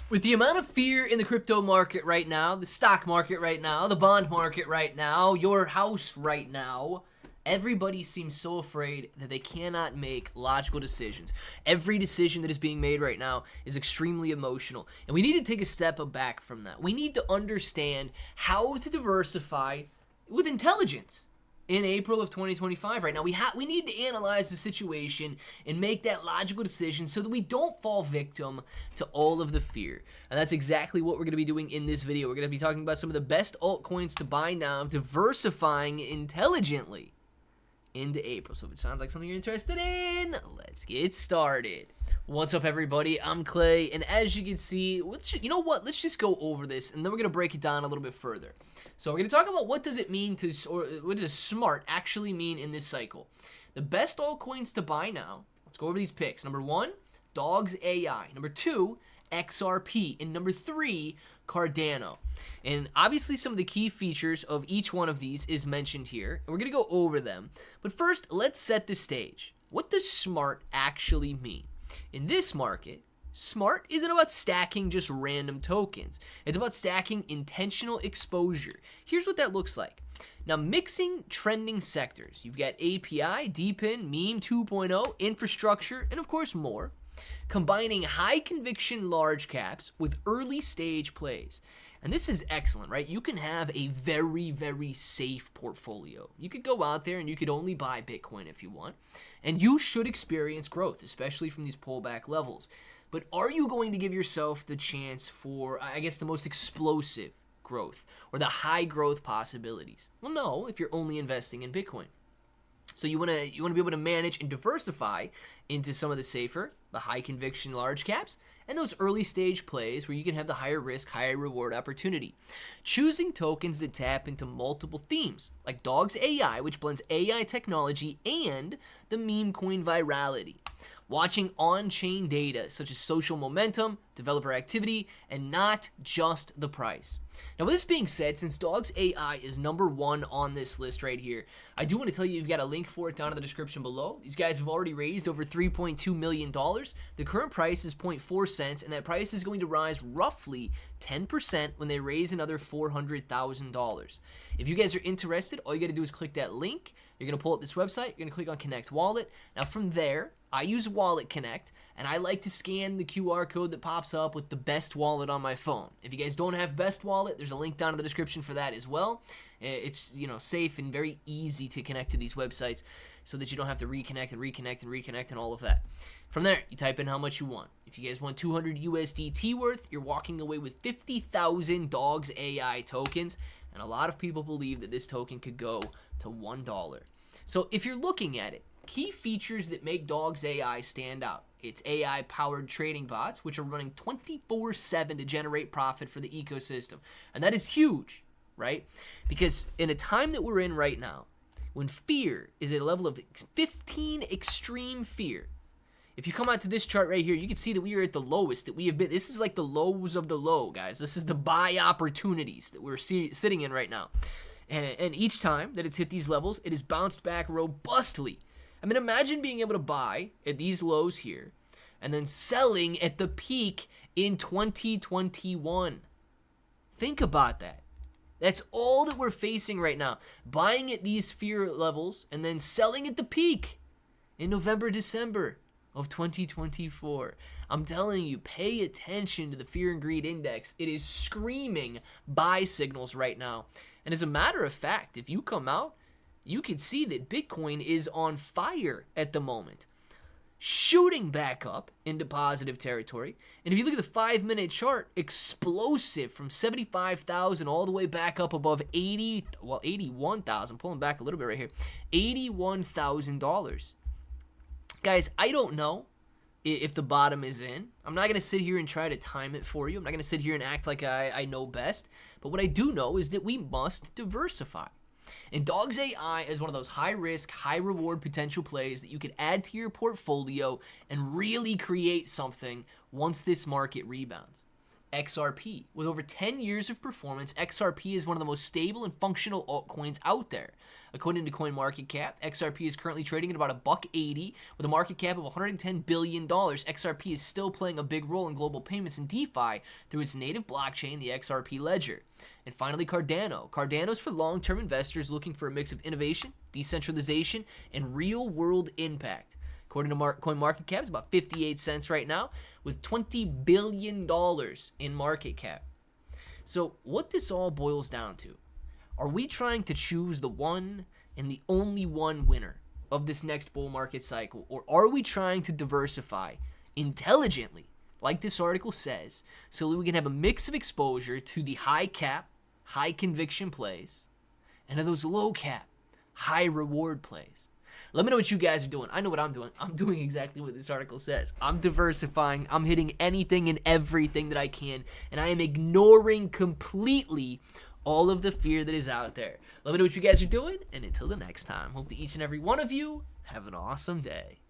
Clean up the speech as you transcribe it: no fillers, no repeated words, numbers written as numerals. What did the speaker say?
With the amount of fear in the crypto market right now, the stock market right now, the bond market right now, your house right now, everybody seems so afraid that they cannot make logical decisions. Every decision that is being made right now is extremely emotional. And we need to take a step back from that. We need to understand how to diversify with intelligence. In April of 2025 right now, we need to analyze the situation and make that logical decision so that we don't fall victim to all of the fear. And that's exactly what we're going to be doing in this video. We're going to be talking about some of the best altcoins to buy now, diversifying intelligently into April. So if it sounds like something you're interested in, let's get started. What's up, everybody? I'm Clay, and as you can see, you know what? Let's just go over this, and then we're going to break it down a little bit further. So we're going to talk about what does it mean to, or what does smart actually mean in this cycle. The best altcoins to buy now. Let's go over these picks. Number 1, Dawgz AI. Number 2, XRP. And number 3, Cardano. And obviously some of the key features of each one of these is mentioned here, and we're going to go over them. But first, let's set the stage. What does smart actually mean? In this market, smart isn't about stacking just random tokens. It's about stacking intentional exposure. Here's what that looks like. Now, mixing trending sectors. You've got API, DePIN, Meme 2.0, infrastructure, and of course more. Combining high conviction large caps with early stage plays. And this is excellent, right? You can have a very, very safe portfolio. You could go out there and you could only buy Bitcoin if you want. And you should experience growth, especially from these pullback levels. But are you going to give yourself the chance for, I guess, the most explosive growth or the high growth possibilities? Well, no, if you're only investing in Bitcoin. So you want to be able to manage and diversify into some of the safer, the high conviction large caps, and those early stage plays where you can have the higher risk, higher reward opportunity. Choosing tokens that tap into multiple themes, like Dawgz AI, which blends AI technology and the meme coin virality. Watching on-chain data such as social momentum, developer activity, and not just the price. Now, with this being said, since Dawgz AI is number 1 on this list right here, I do want to tell you you've got a link for it down in the description below. These guys have already raised over $3.2 million. The current price is 0.4 cents, and that price is going to rise roughly 10% when they raise another $400,000. If you guys are interested, all you got to do is click that link. You're going to pull up this website. You're going to click on Connect Wallet. Now, from there, I use Wallet Connect, and I like to scan the QR code that pops up with the best wallet on my phone. If you guys don't have best wallet, there's a link down in the description for that as well. It's, safe and very easy to connect to these websites so that you don't have to reconnect and all of that. From there, you type in how much you want. If you guys want 200 USDT worth, you're walking away with 50,000 Dawgz AI tokens, and a lot of people believe that this token could go to $1. So if you're looking at it, key features that make Dawgz AI stand out. It's AI-powered trading bots, which are running 24/7 to generate profit for the ecosystem. And that is huge, right? Because in a time that we're in right now, when fear is at a level of 15 extreme fear, if you come out to this chart right here, you can see that we are at the lowest that we have been. This is like the lows of the low, guys. This is the buy opportunities that we're sitting in right now. And each time that it's hit these levels, it has bounced back robustly. I mean, imagine being able to buy at these lows here and then selling at the peak in 2021. Think about that. That's all that we're facing right now. Buying at these fear levels and then selling at the peak in November, December of 2024. I'm telling you, pay attention to the Fear and Greed Index. It is screaming buy signals right now. And as a matter of fact, if you come out, you can see that Bitcoin is on fire at the moment, shooting back up into positive territory. And if you look at the 5-minute chart, explosive from 75,000 all the way back up above 81,000, pulling back a little bit right here, $81,000. Guys, I don't know if the bottom is in. I'm not going to sit here and try to time it for you. I'm not going to sit here and act like I know best. But what I do know is that we must diversify. And Dawgz AI is one of those high-risk, high-reward potential plays that you can add to your portfolio and really create something once this market rebounds. XRP. With over 10 years of performance, XRP is one of the most stable and functional altcoins out there. According to CoinMarketCap, XRP is currently trading at about $1.80 with a market cap of $110 billion. XRP is still playing a big role in global payments and DeFi through its native blockchain, the XRP Ledger. And finally, Cardano. Cardano is for long-term investors looking for a mix of innovation, decentralization, and real-world impact. According to CoinMarketCap, it's about 58 cents right now with $20 billion in market cap. So what this all boils down to, are we trying to choose the one and the only one winner of this next bull market cycle? Or are we trying to diversify intelligently, like this article says, so that we can have a mix of exposure to the high cap, high conviction plays, and to those low cap, high reward plays? Let me know what you guys are doing. I know what I'm doing. I'm doing exactly what this article says. I'm diversifying. I'm hitting anything and everything that I can, and I am ignoring completely all of the fear that is out there. Let me know what you guys are doing, and until the next time, hope that each and every one of you have an awesome day.